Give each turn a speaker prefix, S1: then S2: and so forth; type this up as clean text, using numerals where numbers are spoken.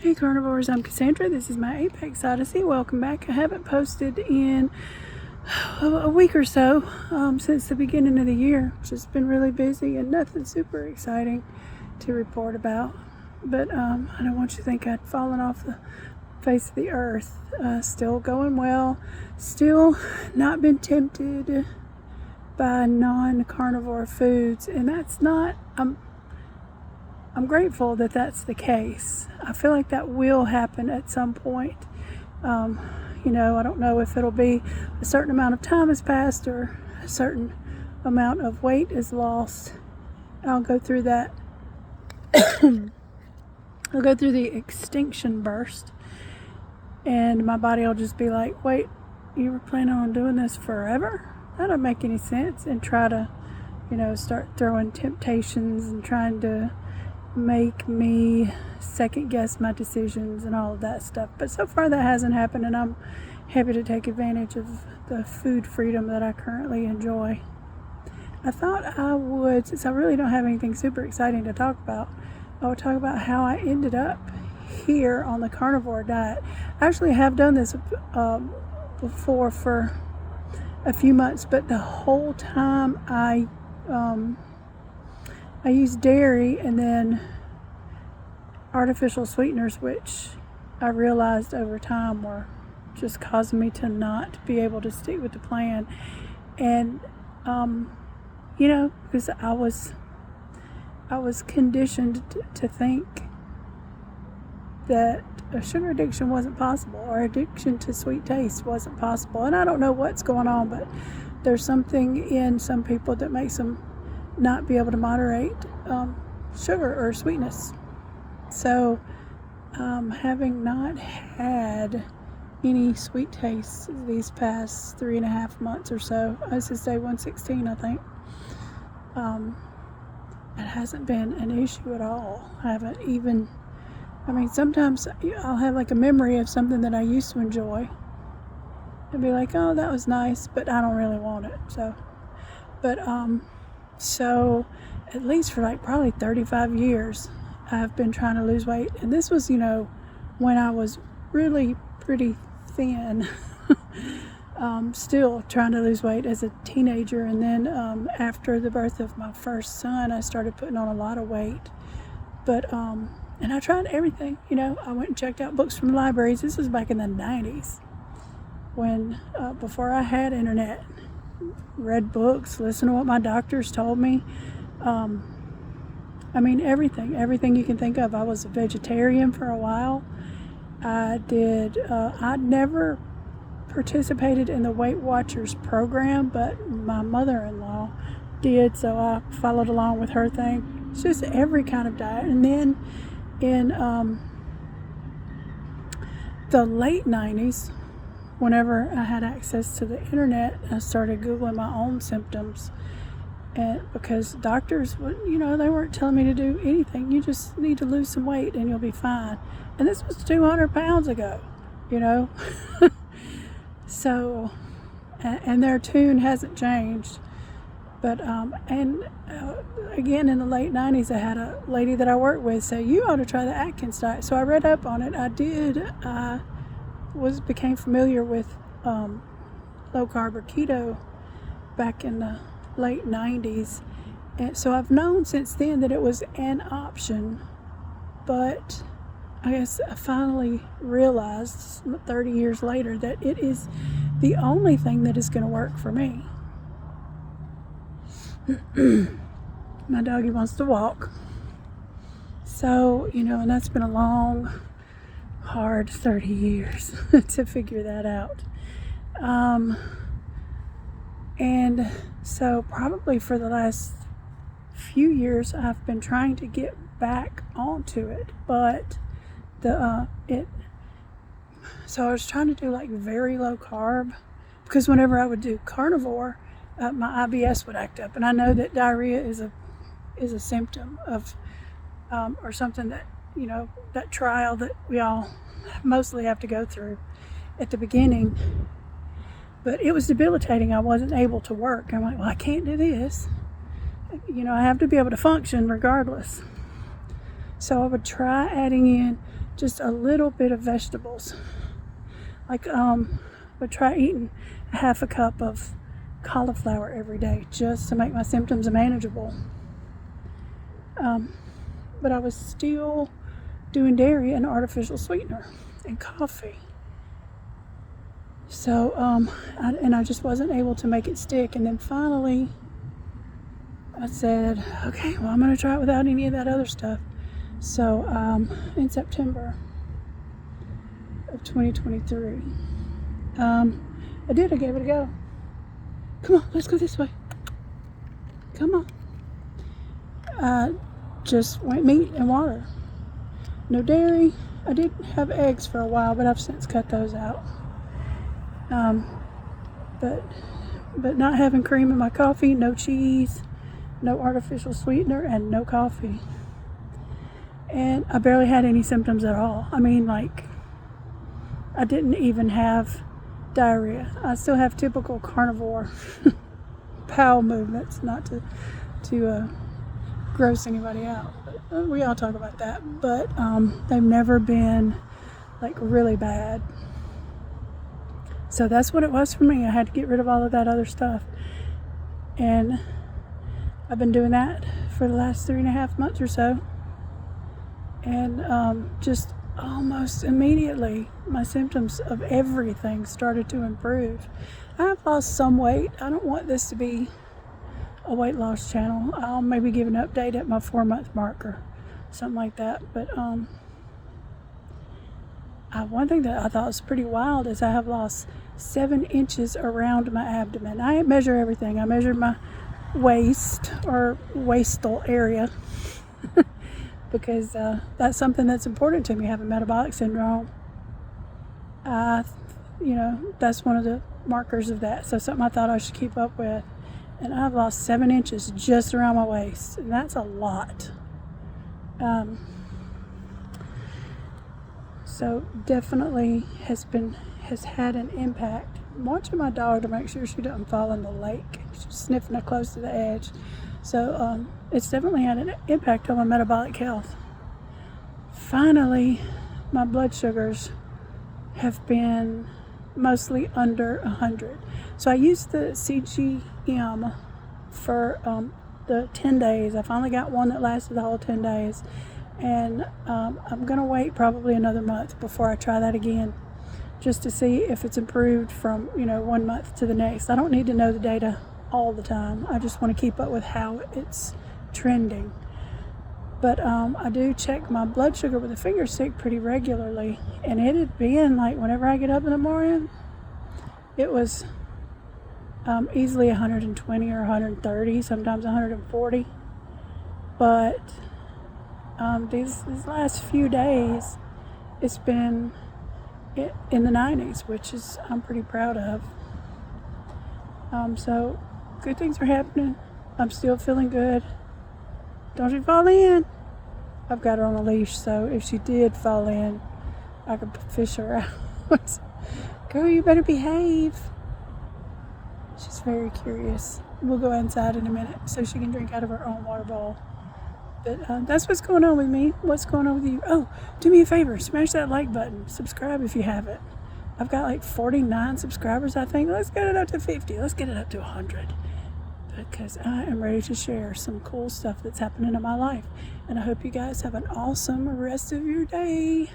S1: Hey carnivores, I'm Cassandra. This is my Apex Odyssey. Welcome back. I haven't posted in a week or so since the beginning of the year. Just been really busy and nothing super exciting to report about. But I don't want you to think I'd fallen off the face of the earth. Still going well. Still not been tempted by non-carnivore foods, and that's not... I'm grateful that that's the case. I feel like that will happen at some point. I don't know if it'll be a certain amount of time has passed or a certain amount of weight is lost. I'll go through that. I'll go through the extinction burst, and my body will just be like, wait, you were planning on doing this forever? That don't make any sense. And try to, start throwing temptations and trying to make me second guess my decisions and all of that stuff. But so far that hasn't happened, and I'm happy to take advantage of the food freedom that I currently enjoy. I thought I would, since I really don't have anything super exciting to talk about, I would talk about how I ended up here on the carnivore diet. I actually have done this before for a few months, but the whole time I use dairy and then artificial sweeteners, which I realized over time were just causing me to not be able to stick with the plan. And, because I was conditioned to think that a sugar addiction wasn't possible, or addiction to sweet taste wasn't possible. And I don't know what's going on, but there's something in some people that makes them not be able to moderate sugar or sweetness. So having not had any sweet tastes these past 3.5 months or so, this is day 116, I think, it hasn't been an issue at all. I haven't even, sometimes I'll have like a memory of something that I used to enjoy and be like, oh, that was nice, but I don't really want it. So at least for like probably 35 years, I've been trying to lose weight. And this was, when I was really pretty thin, still trying to lose weight as a teenager. And then after the birth of my first son, I started putting on a lot of weight. But, and I tried everything, I went and checked out books from libraries. This was back in the 90s when, before I had internet. Read books, listened to what my doctors told me. Everything you can think of. I was a vegetarian for a while. I never participated in the Weight Watchers program, but my mother-in-law did, so I followed along with her thing. It's just every kind of diet. And then in the late 90s, whenever I had access to the internet, I started Googling my own symptoms. And because doctors would, they weren't telling me to do anything. You just need to lose some weight and you'll be fine. And this was 200 pounds ago, So, and their tune hasn't changed. But, again, in the late 90s, I had a lady that I worked with say, you ought to try the Atkins diet. So I read up on it. I did. Became familiar with low carb or keto back in the late 90s, and so I've known since then that it was an option, but I guess I finally realized 30 years later that it is the only thing that is going to work for me. My doggy wants to walk, so and that's been a long, hard 30 years to figure that out. And so probably for the last few years I've been trying to get back onto it, but so I was trying to do like very low carb, because whenever I would do carnivore, my IBS would act up, and I know that diarrhea is a symptom of or something that that trial that we all mostly have to go through at the beginning. But it was debilitating. I wasn't able to work. I'm like, well, I can't do this. I have to be able to function regardless. So I would try adding in just a little bit of vegetables. Like, would try eating a half a cup of cauliflower every day just to make my symptoms manageable. But I was still doing dairy and artificial sweetener and coffee. So, I just wasn't able to make it stick. And then finally, I said, okay, well, I'm going to try it without any of that other stuff. So, in September of 2023, I gave it a go. Come on, let's go this way. Come on. Just went meat and water. No dairy. I did have eggs for a while, but I've since cut those out. But not having cream in my coffee, no cheese, no artificial sweetener, and no coffee. And I barely had any symptoms at all. I mean, like, I didn't even have diarrhea. I still have typical carnivore bowel movements, not to gross anybody out. But we all talk about that. But they've never been, like, really bad. So that's what it was for me. I had to get rid of all of that other stuff. And I've been doing that for the last 3.5 months or so. And just almost immediately, my symptoms of everything started to improve. I've lost some weight. I don't want this to be a weight loss channel. I'll maybe give an update at my 4-month marker, something like that. But one thing that I thought was pretty wild is I have lost 7 inches around my abdomen. I measure everything. I measured my waist or waistal area because that's something that's important to me, having metabolic syndrome. That's one of the markers of that. So something I thought I should keep up with. And I've lost 7 inches just around my waist, and that's a lot. So definitely has had an impact. I'm watching my dog to make sure she doesn't fall in the lake. She's sniffing it close to the edge. So it's definitely had an impact on my metabolic health. Finally, my blood sugars have been mostly under 100. So I used the CGM for the 10 days. I finally got one that lasted the whole 10 days. And I'm going to wait probably another month before I try that again, just to see if it's improved from, 1 month to the next. I don't need to know the data all the time. I just want to keep up with how it's trending. But I do check my blood sugar with a finger stick pretty regularly. And it had been like whenever I get up in the morning, it was easily 120 or 130, sometimes 140. But these last few days, it's been in the 90s, which is I'm pretty proud of. So good things are happening. I'm still feeling good. Don't you fall in. I've got her on a leash, so if she did fall in, I could fish her out. Girl, you better behave. She's very curious. We'll go inside in a minute so she can drink out of her own water bowl. But that's what's going on with me. What's going on with you? Oh, do me a favor. Smash that like button. Subscribe if you haven't. I've got like 49 subscribers, I think. Let's get it up to 50. Let's get it up to 100. Because I am ready to share some cool stuff that's happening in my life. And I hope you guys have an awesome rest of your day.